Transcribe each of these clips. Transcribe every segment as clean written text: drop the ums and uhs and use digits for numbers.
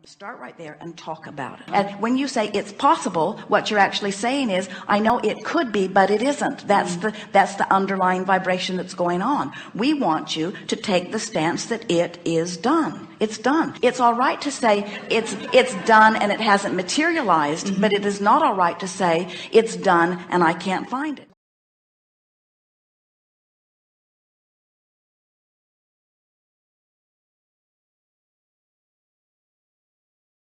Start right there and talk about it. And when you say it's possible, what you're actually saying is, I know it could be, but it isn't. That's the underlying vibration that's going on. We want you to take the stance that it is done. It's done. It's all right to say it's done and it hasn't materialized, but it is not all right to say it's done and I can't find it.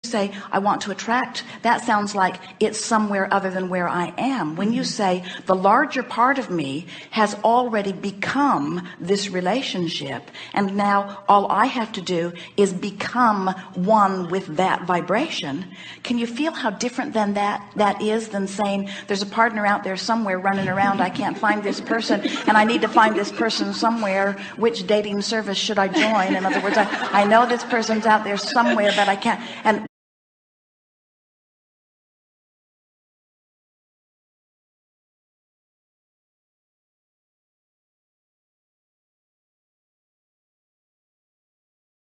Say I want to attract, that sounds like it's somewhere other than where I am. When you say the larger part of me has already become this relationship, and now all I have to do is become one with that vibration, can you feel how different than that is than saying there's a partner out there somewhere running around, I can't find this person and I need to find this person somewhere, which dating service should I join? In other words, I know this person's out there somewhere but I can't. And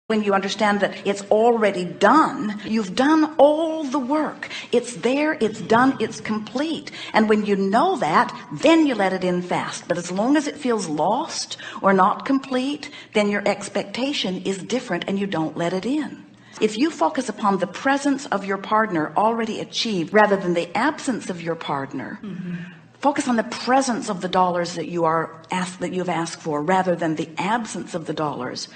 when you understand that it's already done, you've done all the work. It's there, it's done, it's complete. And when you know that, then you let it in fast. But as long as it feels lost or not complete, then your expectation is different and you don't let it in. If you focus upon the presence of your partner already achieved rather than the absence of your partner, focus on the presence of the dollars that you've asked for rather than the absence of the dollars.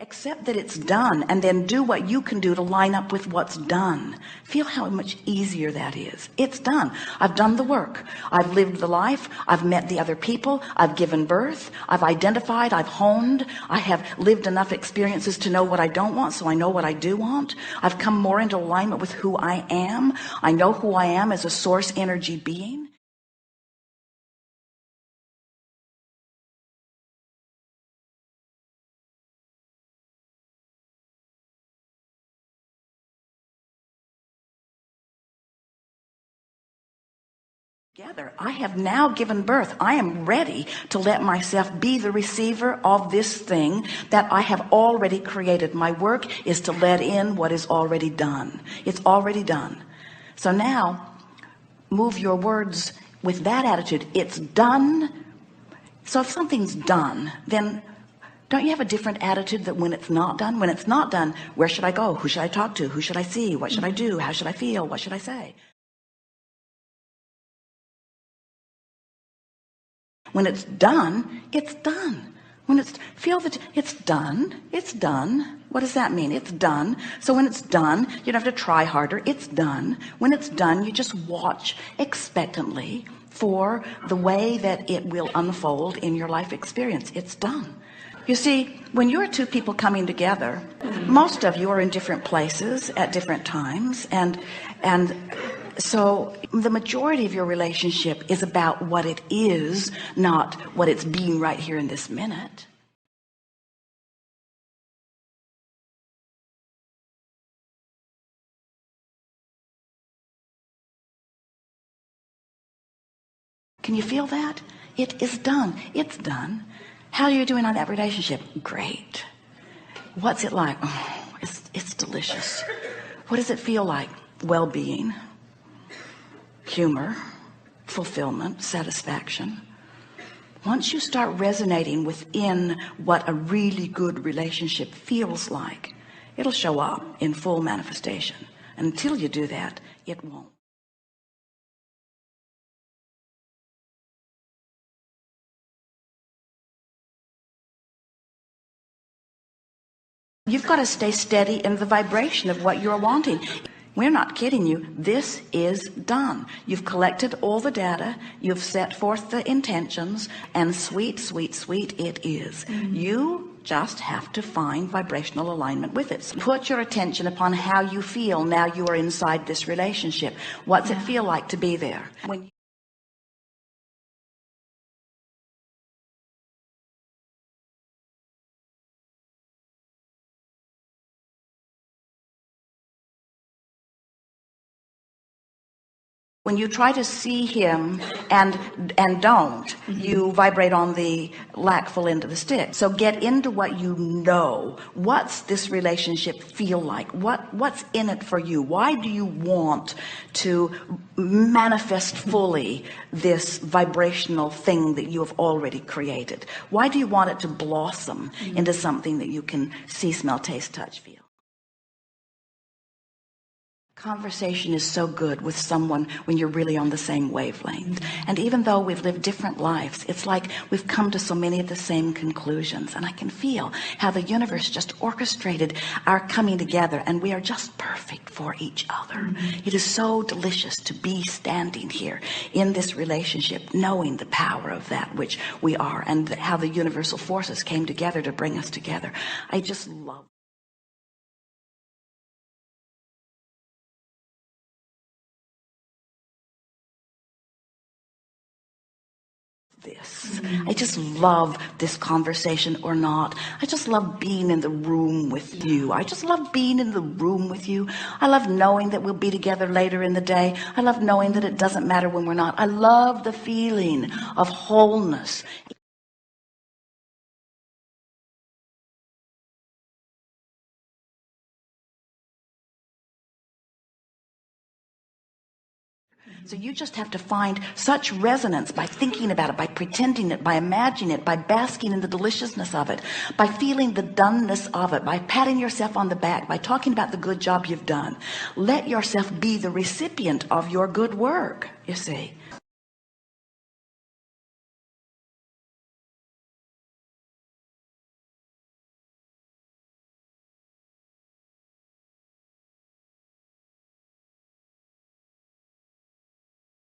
Accept that it's done and then do what you can do to line up with what's done. Feel how much easier that is. It's done. I've done the work. I've lived the life. I've met the other people. I've given birth. I've identified. I've honed. I have lived enough experiences to know what I don't want, so I know what I do want. I've come more into alignment with who I am. I know who I am as a source energy being. Together, I have now given birth. I am ready to let myself be the receiver of this thing that I have already created. My work is to let in what is already done. It's already done. So now move your words with that attitude. It's done. So if something's done, then don't you have a different attitude that when it's not done? When it's not done, where should I go? Who should I talk to? Who should I see? What should I do? How should I feel? What should I say? When it's done, it's done. When feel that it's done, it's done. What does that mean? It's done. So when it's done, you don't have to try harder. It's done. When it's done, you just watch expectantly for the way that it will unfold in your life experience. It's done. You see, when you're two people coming together, most of you are in different places at different times, and so the majority of your relationship is about what it is, not what it's being right here in this minute. Can you feel that? It is done. It's done. How are you doing on that relationship? Great. What's it like? Oh, it's delicious. What does it feel like? Well-being, humor, fulfillment, satisfaction. Once you start resonating within what a really good relationship feels like, it'll show up in full manifestation. Until you do that, it won't. You've got to stay steady in the vibration of what you're wanting. We're not kidding you. This is done. You've collected all the data. You've set forth the intentions, and sweet, sweet, sweet it is. You just have to find vibrational alignment with it. So put your attention upon how you feel now you are inside this relationship. What's it feel like to be there? When you try to see him and don't, you vibrate on the lackful end of the stick. So get into what you know. What's this relationship feel like? What's in it for you? Why do you want to manifest fully this vibrational thing that you have already created? Why do you want it to blossom into something that you can see, smell, taste, touch, feel? Conversation is so good with someone when you're really on the same wavelength. And even though we've lived different lives, it's like we've come to so many of the same conclusions. And I can feel how the universe just orchestrated our coming together, and we are just perfect for each other. It is so delicious to be standing here in this relationship, knowing the power of that which we are, and how the universal forces came together to bring us together. I just love this. I just love this conversation or not. I just love being in the room with you. I just love being in the room with you. I love knowing that we'll be together later in the day. I love knowing that it doesn't matter when we're not. I love the feeling of wholeness. So you just have to find such resonance by thinking about it, by pretending it, by imagining it, by basking in the deliciousness of it, by feeling the doneness of it, by patting yourself on the back, by talking about the good job you've done. Let yourself be the recipient of your good work, you see.